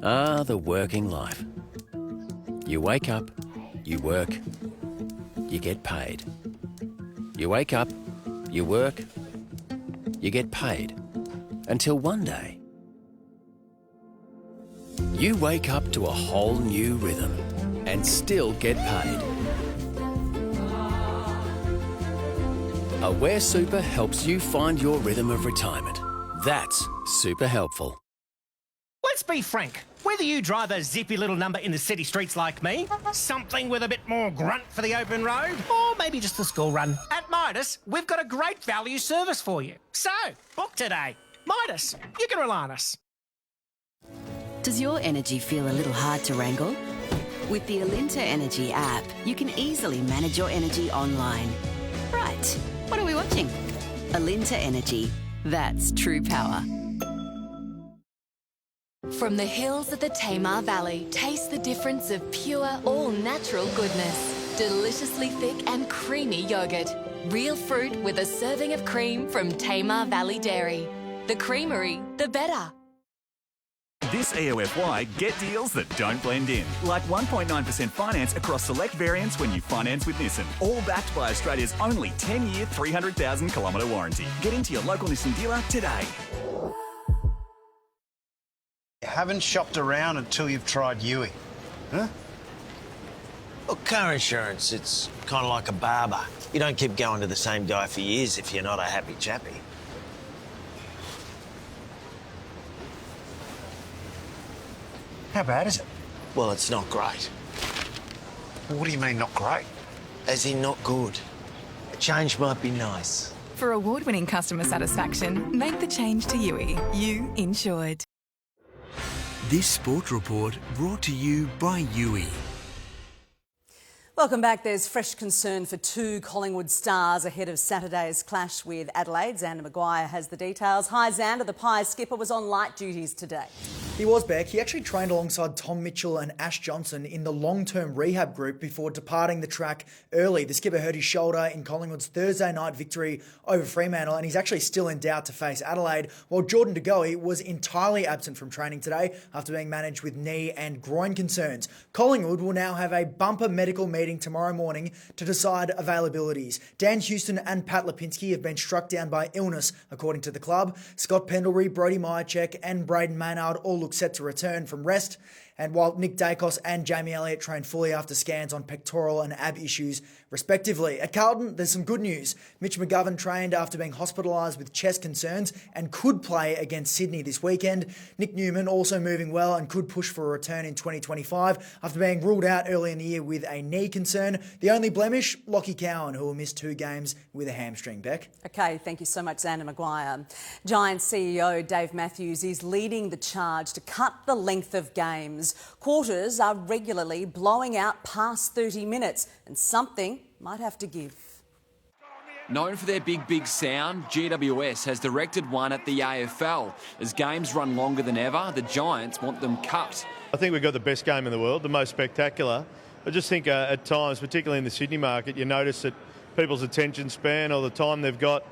Ah, the working life. You wake up, you work, you get paid. You wake up, you work, you get paid. Until one day, you wake up to a whole new rhythm and still get paid. Aware Super helps you find your rhythm of retirement. That's super helpful. Let's be frank. Whether you drive a zippy little number in the city streets like me, something with a bit more grunt for the open road, or maybe just the school run, at my Midas, we've got a great value service for you. So, book today. Midas, you can rely on us. Does your energy feel a little hard to wrangle? With the Alinta Energy app, you can easily manage your energy online. Right, what are we watching? Alinta Energy. That's true power. From the hills of the Tamar Valley, taste the difference of pure, all-natural goodness. Deliciously thick and creamy yoghurt. Real fruit with a serving of cream from Tamar Valley Dairy. The creamery, the better. This EOFY, get deals that don't blend in. Like 1.9% finance across select variants when you finance with Nissan. All backed by Australia's only 10-year, 300,000-kilometre warranty. Get into your local Nissan dealer today. You haven't shopped around until you've tried Yui, huh? Look, car insurance, it's kind of like a barber. You don't keep going to the same guy for years if you're not a happy chappy. How bad is it? Well, it's not great. What do you mean, not great? As in not good. A change might be nice. For award-winning customer satisfaction, make the change to Yui. You insured. This Sport Report brought to you by Yui. Welcome back. There's fresh concern for two Collingwood stars ahead of Saturday's clash with Adelaide. Xander Maguire has the details. Hi, Xander. The Pies skipper was on light duties today. He was, Beck. He actually trained alongside Tom Mitchell and Ash Johnson in the long-term rehab group before departing the track early. The skipper hurt his shoulder in Collingwood's Thursday night victory over Fremantle, and he's actually still in doubt to face Adelaide, while Jordan De Goey was entirely absent from training today after being managed with knee and groin concerns. Collingwood will now have a bumper medical meeting tomorrow morning to decide availabilities. Dan Houston and Pat Lipinski have been struck down by illness, according to the club. Scott Pendlebury, Brodie Myercheck and Braden Maynard all look set to return from rest. And while Nick Dacos and Jamie Elliott trained fully after scans on pectoral and ab issues, respectively. At Carlton, there's some good news. Mitch McGovern trained after being hospitalised with chest concerns and could play against Sydney this weekend. Nick Newman also moving well and could push for a return in 2025 after being ruled out early in the year with a knee concern. The only blemish, Lockie Cowan, who will miss 2 games with a hamstring. Beck? OK, thank you so much, Xander Maguire. Giants CEO Dave Matthews is leading the charge to cut the length of games. Quarters are regularly blowing out past 30 minutes and something might have to give. Known for their big sound, GWS has directed one at the AFL. As games run longer than ever, the Giants want them cut. I think we've got the best game in the world, the most spectacular. I just think at times, particularly in the Sydney market, you notice that people's attention span or the time they've got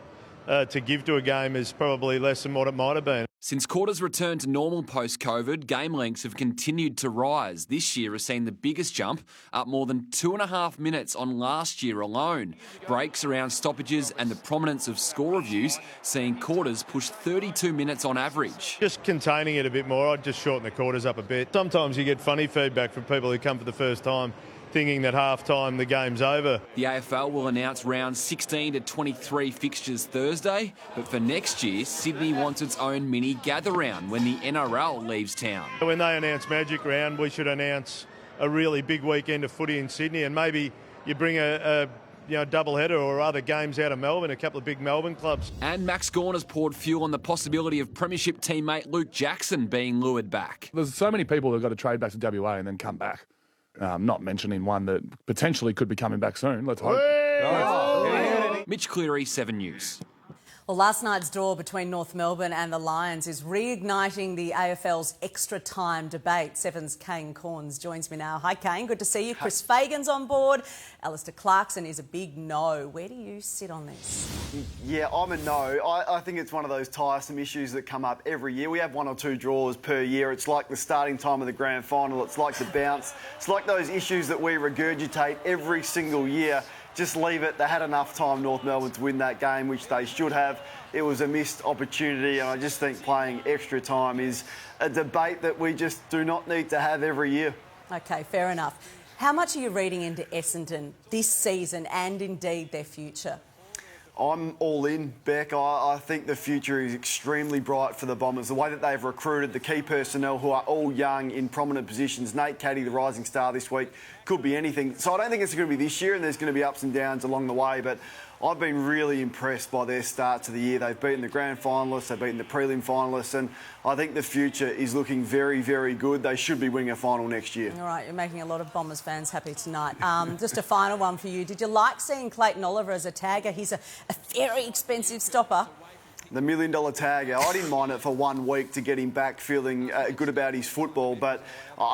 to give to a game is probably less than what it might have been. Since quarters returned to normal post-COVID, game lengths have continued to rise. This year has seen the biggest jump, up more than 2.5 minutes on last year alone. Breaks around stoppages and the prominence of score reviews seeing quarters push 32 minutes on average. Just containing it a bit more, I'd just shorten the quarters up a bit. Sometimes you get funny feedback from people who come for the first time, thinking that half-time the game's over. The AFL will announce rounds 16 to 23 fixtures Thursday, but for next year, Sydney wants its own mini gather round when the NRL leaves town. When they announce Magic Round, we should announce a really big weekend of footy in Sydney, and maybe you bring a double header or other games out of Melbourne, a couple of big Melbourne clubs. And Max Gawn has poured fuel on the possibility of premiership teammate Luke Jackson being lured back. There's so many people who've got to trade back to WA and then come back. Not mentioning one that potentially could be coming back soon. Let's hope. Mitch Cleary, 7 News. Well, last night's draw between North Melbourne and the Lions is reigniting the AFL's extra time debate. Seven's Kane Corns joins me now. Hi, Kane. Good to see you. Chris Fagan's on board. Alistair Clarkson is a big no. Where do you sit on this? Yeah, I'm a no. I think it's one of those tiresome issues that come up every year. We have 1 or 2 draws per year. It's like the starting time of the grand final. It's like the bounce. It's like those issues that we regurgitate every single year. Just leave it. They had enough time, North Melbourne, to win that game, which they should have. It was a missed opportunity, and I just think playing extra time is a debate that we just do not need to have every year. OK, fair enough. How much are you reading into Essendon this season and indeed their future? I'm all in, Beck. I think the future is extremely bright for the Bombers. The way that they've recruited the key personnel who are all young in prominent positions. Nate Caddy, the rising star this week, could be anything. So I don't think it's going to be this year, and there's going to be ups and downs along the way, but I've been really impressed by their start to the year. They've beaten the grand finalists, they've beaten the prelim finalists, and I think the future is looking very, very good. They should be winning a final next year. All right, you're making a lot of Bombers fans happy tonight. Just a final one for you. Did you like seeing Clayton Oliver as a tagger? He's a very expensive stopper. The $1 million tagger. I didn't mind it for 1 week to get him back feeling good about his football, but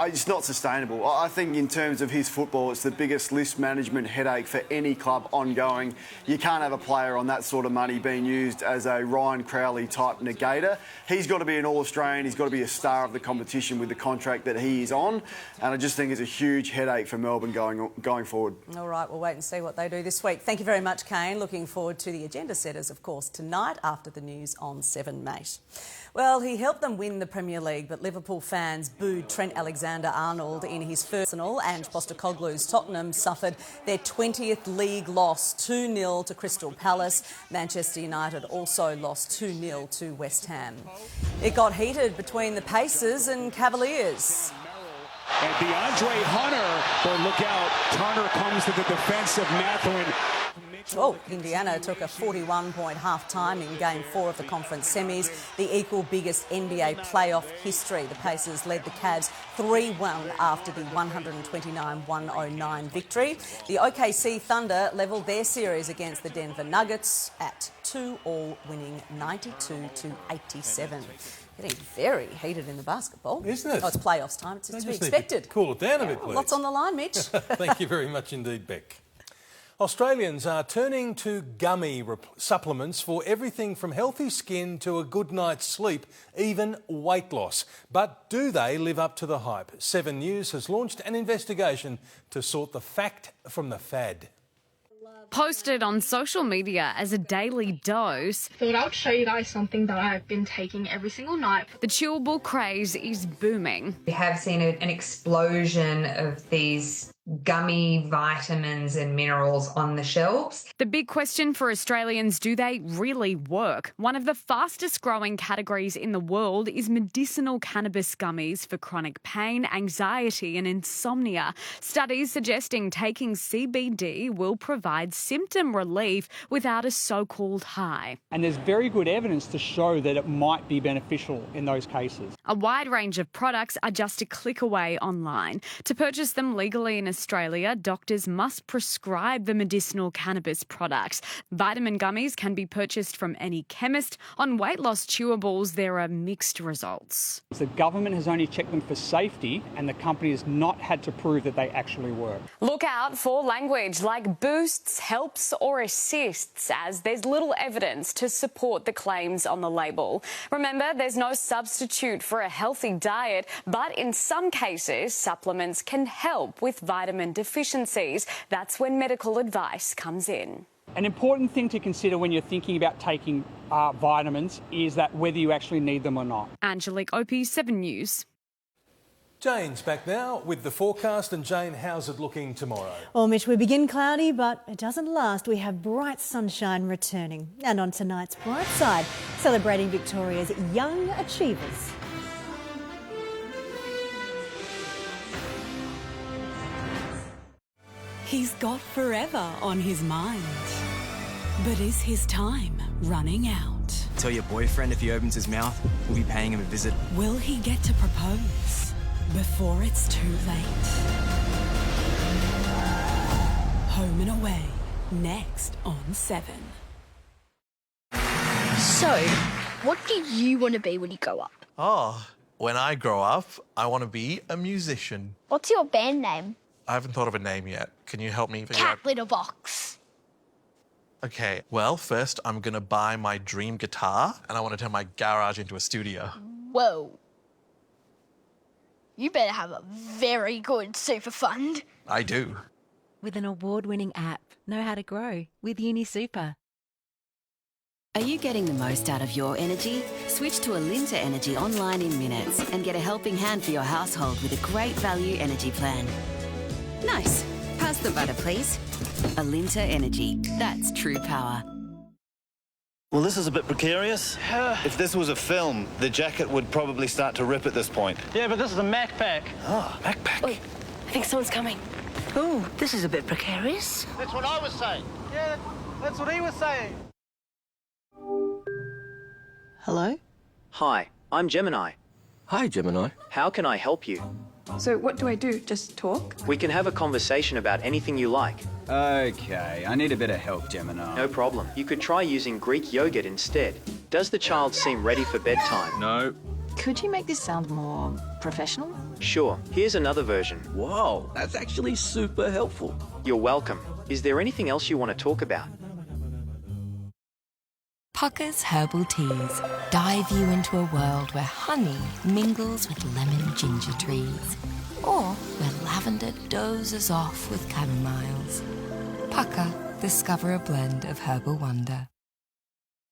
it's not sustainable. I think in terms of his football, it's the biggest list management headache for any club ongoing. You can't have a player on that sort of money being used as a Ryan Crowley type negator. He's got to be an All-Australian. He's got to be a star of the competition with the contract that he is on, and I just think it's a huge headache for Melbourne going forward. All right, we'll wait and see what they do this week. Thank you very much, Kane. Looking forward to the agenda setters, of course, tonight after the news on 7 Mate. Well, he helped them win the Premier League, but Liverpool fans booed Trent Alexander-Arnold in his first Arsenal, and Postecoglou's Tottenham suffered their 20th league loss, 2-0 to Crystal Palace. Manchester United also lost 2-0 to West Ham. It got heated between the Pacers and Cavaliers. And DeAndre Hunter, or look out, Turner comes to the defense of Mathurin. Oh, Indiana took a 41-point half-time in Game 4 of the conference semis, the equal biggest NBA playoff history. The Pacers led the Cavs 3-1 after the 129-109 victory. The OKC Thunder levelled their series against the Denver Nuggets at 2-2, winning 92-87. Getting very heated in the basketball. Isn't it? Oh, it's playoffs time. It's to be Just need expected. to cool it down a bit, please. Lots on the line, Mitch. Thank you very much indeed, Beck. Australians are turning to gummy supplements for everything from healthy skin to a good night's sleep, even weight loss. But do they live up to the hype? 7 News has launched an investigation to sort the fact from the fad. Posted on social media as a daily dose, Thought I would show you guys something that I've been taking every single night. the chewable craze is booming. We have seen an explosion of these gummy vitamins and minerals on the shelves. The big question for Australians, do they really work? One of the fastest growing categories in the world is medicinal cannabis gummies for chronic pain, anxiety and insomnia. Studies suggesting taking CBD will provide symptom relief without a so-called high. And there's very good evidence to show that it might be beneficial in those cases. A wide range of products are just a click away online. To purchase them legally in Australia, doctors must prescribe the medicinal cannabis products. Vitamin gummies can be purchased from any chemist. On weight loss chewables, there are mixed results. The government has only checked them for safety and the company has not had to prove that they actually work. Look out for language like boosts, helps or assists, as there's little evidence to support the claims on the label. Remember, there's no substitute for a healthy diet, but in some cases, supplements can help with vitamin deficiencies. That's when medical advice comes in. An important thing to consider when you're thinking about taking vitamins is that whether you actually need them or not. Angelique Opie, 7 News. Jane's back now with the forecast. And Jane, how's it looking tomorrow? Well, Mitch, we begin cloudy, but it doesn't last. We have bright sunshine returning. And on tonight's bright side, celebrating Victoria's young achievers. He's got forever on his mind. But is his time running out? Tell your boyfriend if he opens his mouth, we'll be paying him a visit. Will he get to propose before it's too late? Home and Away, next on 7. So, what do you want to be when you grow up? Oh, when I grow up, I want to be a musician. What's your band name? I haven't thought of a name yet. Can you help me figure out? Cat Litter Box. Okay, well, first I'm going to buy my dream guitar and I want to turn my garage into a studio. Whoa. You better have a very good super fund. I do. With an award-winning app, know how to grow with UniSuper. Are you getting the most out of your energy? Switch to Alinta Energy online in minutes and get a helping hand for your household with a great value energy plan. Nice. Pass the butter, please. Alinta Energy. That's true power. Well, this is a bit precarious. If this was a film, the jacket would probably start to rip at this point. Yeah, but this is a Macpac. Ah, backpack. Wait, I think someone's coming. Oh, this is a bit precarious. That's what I was saying. Yeah, That's what he was saying. Hello? Hi, I'm Gemini. Hi, Gemini. How can I help you? So what do I do? Just talk? We can have a conversation about anything you like. Okay, I need a bit of help, Gemini. No problem. You could try using Greek yogurt instead. Does the child seem ready for bedtime? No. Could you make this sound more professional? Sure. Here's another version. Whoa, that's actually super helpful. You're welcome. Is there anything else you want to talk about? Pucker's Herbal Teas dive you into a world where honey mingles with lemon ginger trees, or where lavender dozes off with chamomiles. Pucker, discover a blend of herbal wonder.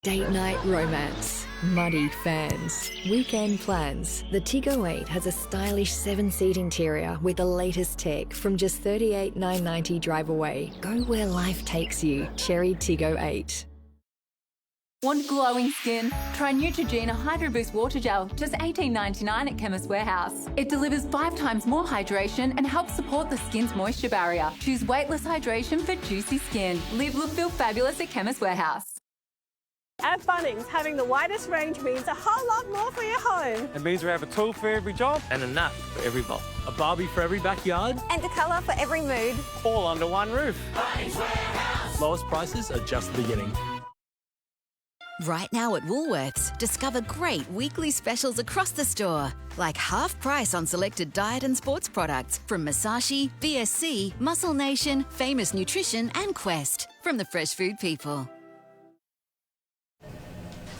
Date night romance, muddy fans, weekend plans. The Tiggo 8 has a stylish 7-seat interior with the latest tech from just $38,990 drive away. Go where life takes you. Cherry Tiggo 8. Want glowing skin? Try Neutrogena Hydro Boost Water Gel, just $18.99 at Chemist Warehouse. It delivers 5 times more hydration and helps support the skin's moisture barrier. Choose weightless hydration for juicy skin. Live, look, feel fabulous at Chemist Warehouse. At Bunnings, having the widest range means a whole lot more for your home. It means we have a tool for every job and a nap for every bowl. A Barbie for every backyard. And a colour for every mood. All under one roof. Bunnings Warehouse. Lowest prices are just the beginning. Right now at Woolworths, discover great weekly specials across the store, like half price on selected diet and sports products from Masashi, BSC, Muscle Nation, Famous Nutrition and Quest from the Fresh Food People.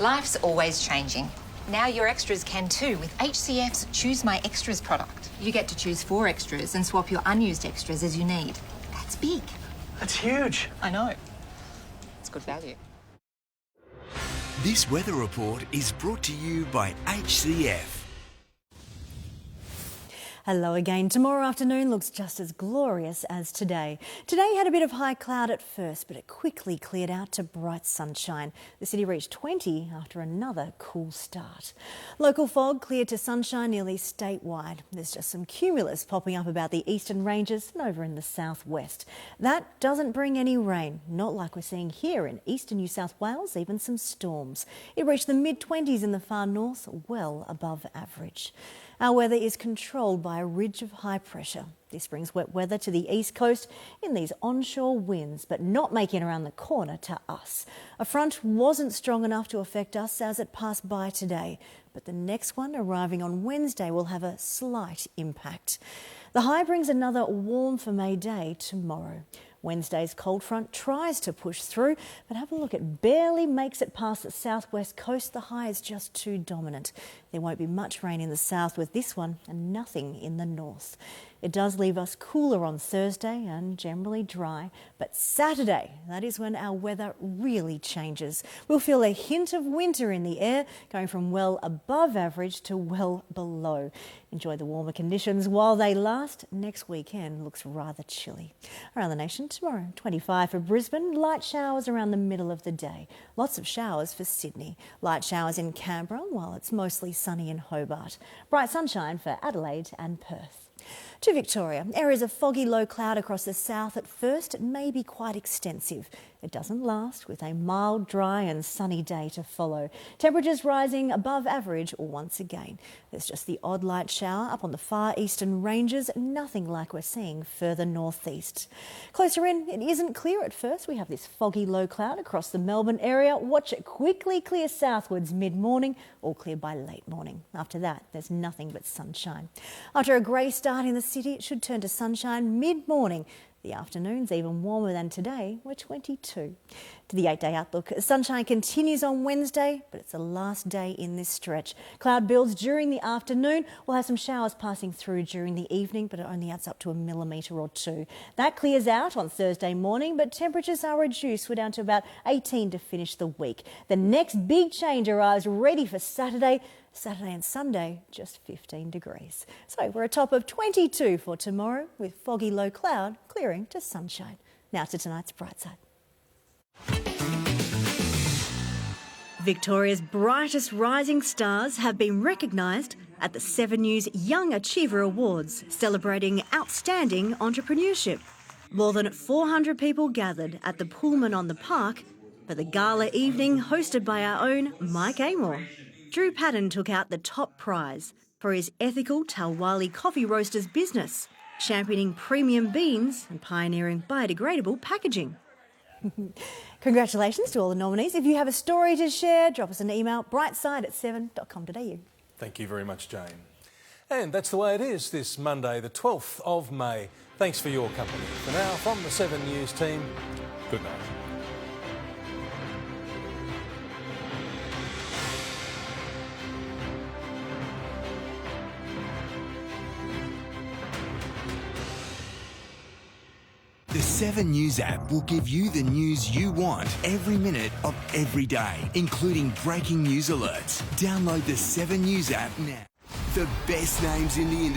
Life's always changing. Now your extras can too with HCF's Choose My Extras product. You get to choose 4 extras and swap your unused extras as you need. That's big. That's huge. I know. It's good value. This weather report is brought to you by HCF. Hello again. Tomorrow afternoon looks just as glorious as today. Today had a bit of high cloud at first, but it quickly cleared out to bright sunshine. The city reached 20 after another cool start. Local fog cleared to sunshine nearly statewide. There's just some cumulus popping up about the eastern ranges and over in the southwest. That doesn't bring any rain, not like we're seeing here in eastern New South Wales, even some storms. It reached the mid-20s in the far north, well above average. Our weather is controlled by a ridge of high pressure. This brings wet weather to the east coast in these onshore winds, but not making it around the corner to us. A front wasn't strong enough to affect us as it passed by today, but the next one arriving on Wednesday will have a slight impact. The high brings another warm for May Day tomorrow. Wednesday's cold front tries to push through, but have a look, it barely makes it past the southwest coast. The high is just too dominant. There won't be much rain in the south with this one and nothing in the north. It does leave us cooler on Thursday and generally dry, but Saturday, that is when our weather really changes. We'll feel a hint of winter in the air, going from well above average to well below. Enjoy the warmer conditions while they last. Next weekend looks rather chilly. Around the nation tomorrow, 25 for Brisbane, light showers around the middle of the day. Lots of showers for Sydney. Light showers in Canberra, while it's mostly sunny in Hobart. Bright sunshine for Adelaide and Perth. To Victoria, areas of foggy low cloud across the south. At first, it may be quite extensive. It doesn't last, with a mild, dry and sunny day to follow. Temperatures rising above average once again. There's just the odd light shower up on the far eastern ranges, nothing like we're seeing further northeast. Closer in, it isn't clear at first. We have this foggy low cloud across the Melbourne area. Watch it quickly clear southwards mid-morning, all clear by late morning. After that, there's nothing but sunshine. After a grey start in the city, it should turn to sunshine mid-morning. The afternoon's even warmer than today. We're 22. To the 8-day outlook, sunshine continues on Wednesday, but it's the last day in this stretch. Cloud builds during the afternoon. We'll have some showers passing through during the evening, but it only adds up to a millimetre or 2. That clears out on Thursday morning, but temperatures are reduced. We're down to about 18 to finish the week. The next big change arrives ready for Saturday. Saturday and Sunday, just 15 degrees. So we're a top of 22 for tomorrow, with foggy low cloud clearing to sunshine. Now to tonight's bright side. Victoria's brightest rising stars have been recognised at the 7 News Young Achiever Awards, celebrating outstanding entrepreneurship. More than 400 people gathered at the Pullman on the Park for the gala evening hosted by our own Mike Amor. Drew Patton took out the top prize for his ethical Talwali coffee roasters business, championing premium beans and pioneering biodegradable packaging. Congratulations to all the nominees. If you have a story to share, drop us an email, brightside@7.com.au. Thank you very much, Jane. And that's the way it is this Monday, the 12th of May. Thanks for your company. For now, from the 7 News team, good night. The 7 News app will give you the news you want every minute of every day, including breaking news alerts. Download the 7 News app now. The best names in the industry.